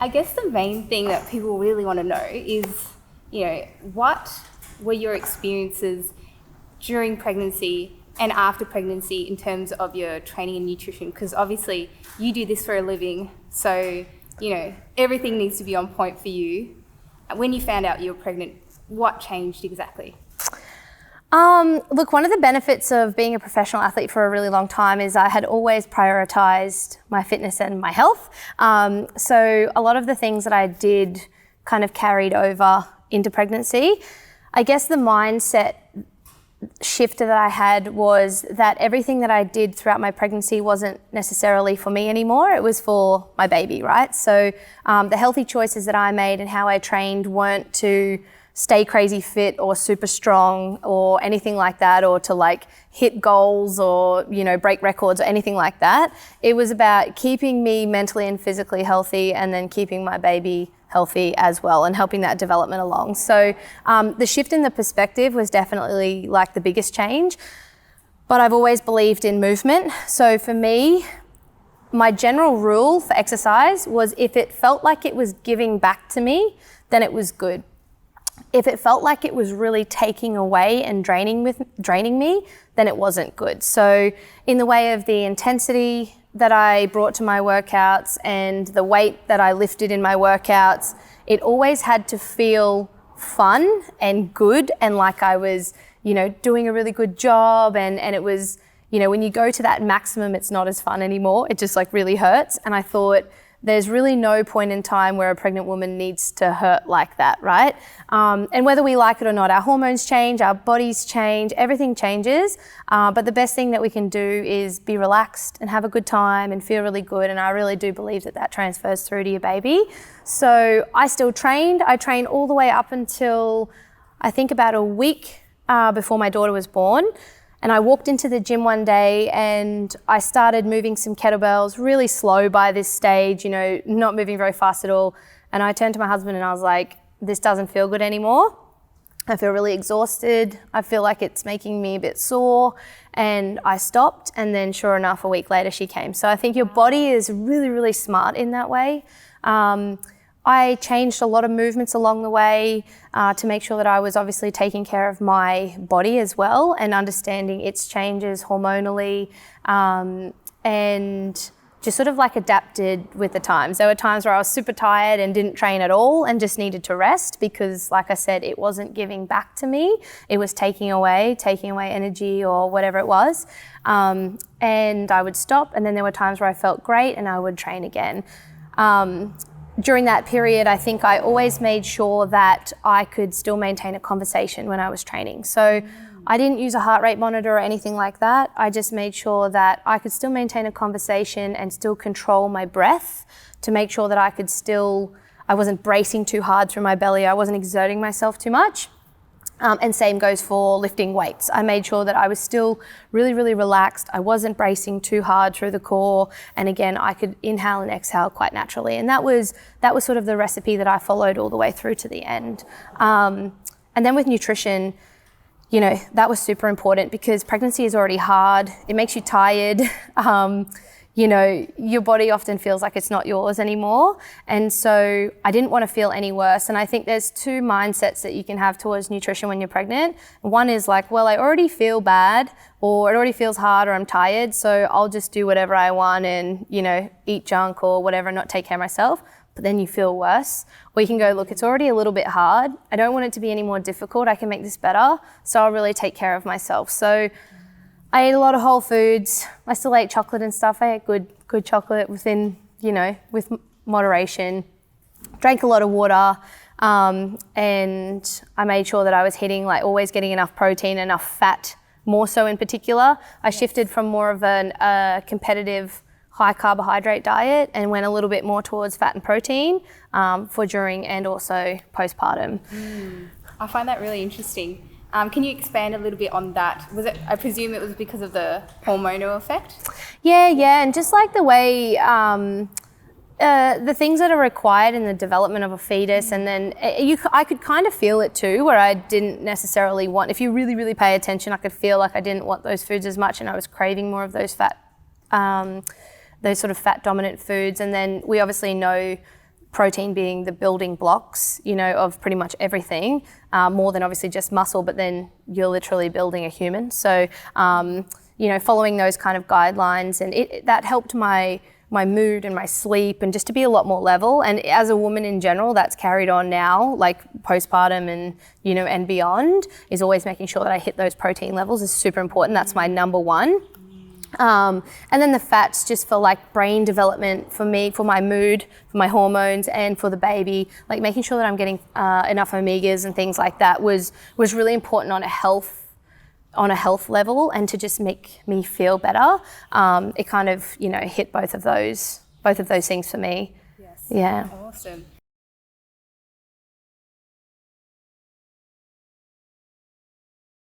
I guess the main thing that people really want to know is, what were your experiences during pregnancy and after pregnancy in terms of your training and nutrition? Because obviously you do this for a living, so, everything needs to be on point for you. When you found out you were pregnant, what changed exactly? Look, one of the benefits of being a professional athlete for a really long time is I had always prioritized my fitness and my health. So a lot of the things that I did kind of carried over into pregnancy. I guess the mindset shift that I had was that everything that I did throughout my pregnancy wasn't necessarily for me anymore. It was for my baby, right? So the healthy choices that I made and how I trained weren't to stay crazy fit or super strong or anything like that, or to like hit goals or, break records or anything like that. It was about keeping me mentally and physically healthy and then keeping my baby healthy as well and helping that development along. So the shift in the perspective was definitely like the biggest change, but I've always believed in movement. So for me, my general rule for exercise was if it felt like it was giving back to me, then it was good. If it felt like it was really taking away and draining me, then it wasn't good. So in the way of the intensity that I brought to my workouts and the weight that I lifted in my workouts, it always had to feel fun and good and like I was, doing a really good job. And it was, when you go to that maximum, it's not as fun anymore. It just like really hurts. And I thought, there's really no point in time where a pregnant woman needs to hurt like that, right? And whether we like it or not, our hormones change, our bodies change, everything changes. But the best thing that we can do is be relaxed and have a good time and feel really good. And I really do believe that transfers through to your baby. So I still trained. I trained all the way up until I think about a week before my daughter was born. And I walked into the gym one day and I started moving some kettlebells really slow by this stage, not moving very fast at all. And I turned to my husband and I was like, this doesn't feel good anymore. I feel really exhausted. I feel like it's making me a bit sore. And I stopped, and then sure enough, a week later she came. So I think your body is really, really smart in that way. I changed a lot of movements along the way to make sure that I was obviously taking care of my body as well and understanding its changes hormonally, and just sort of like adapted with the times. There were times where I was super tired and didn't train at all and just needed to rest because, like I said, it wasn't giving back to me. It was taking away energy or whatever it was. And I would stop, and then there were times where I felt great and I would train again. During that period, I think I always made sure that I could still maintain a conversation when I was training. So I didn't use a heart rate monitor or anything like that. I just made sure that I could still maintain a conversation and still control my breath to make sure that I wasn't bracing too hard through my belly. I wasn't exerting myself too much. And same goes for lifting weights. I made sure that I was still really, really relaxed. I wasn't bracing too hard through the core. And again, I could inhale and exhale quite naturally. And that was sort of the recipe that I followed all the way through to the end. And then with nutrition, that was super important because pregnancy is already hard. It makes you tired. Your body often feels like it's not yours anymore. And so I didn't want to feel any worse. And I think there's two mindsets that you can have towards nutrition when you're pregnant. One is like, well, I already feel bad, or it already feels hard, or I'm tired, so I'll just do whatever I want and, eat junk or whatever and not take care of myself. But then you feel worse. Or you can go, look, it's already a little bit hard. I don't want it to be any more difficult. I can make this better. So I'll really take care of myself. So I ate a lot of whole foods. I still ate chocolate and stuff. I ate good chocolate within, with moderation. Drank a lot of water, and I made sure that I was hitting, always getting enough protein, enough fat, more so in particular. I shifted from more of a competitive high carbohydrate diet and went a little bit more towards fat and protein for during and also postpartum. I find that really interesting. Can you expand a little bit on that? I presume it was because of the hormonal effect? Yeah, and just like the way the things that are required in the development of a fetus, and then I could kind of feel it too, where I didn't necessarily want, if you really, really pay attention, I could feel like I didn't want those foods as much and I was craving more of those those sort of fat dominant foods. And then we obviously know protein being the building blocks, you know, of pretty much everything, more than obviously just muscle, but then you're literally building a human. So, you know, following those kind of guidelines, and that helped my mood and my sleep, and just to be a lot more level. And as a woman in general, that's carried on now, like postpartum and, you know, and beyond, is always making sure that I hit those protein levels is super important. That's my number one. And then the fats, just for like brain development, for me, for my mood, for my hormones, and for the baby, like making sure that I'm getting enough omegas and things like that was really important on a health level, and to just make me feel better. It kind of, you know, hit both of those things for me. Yes. Yeah. Awesome.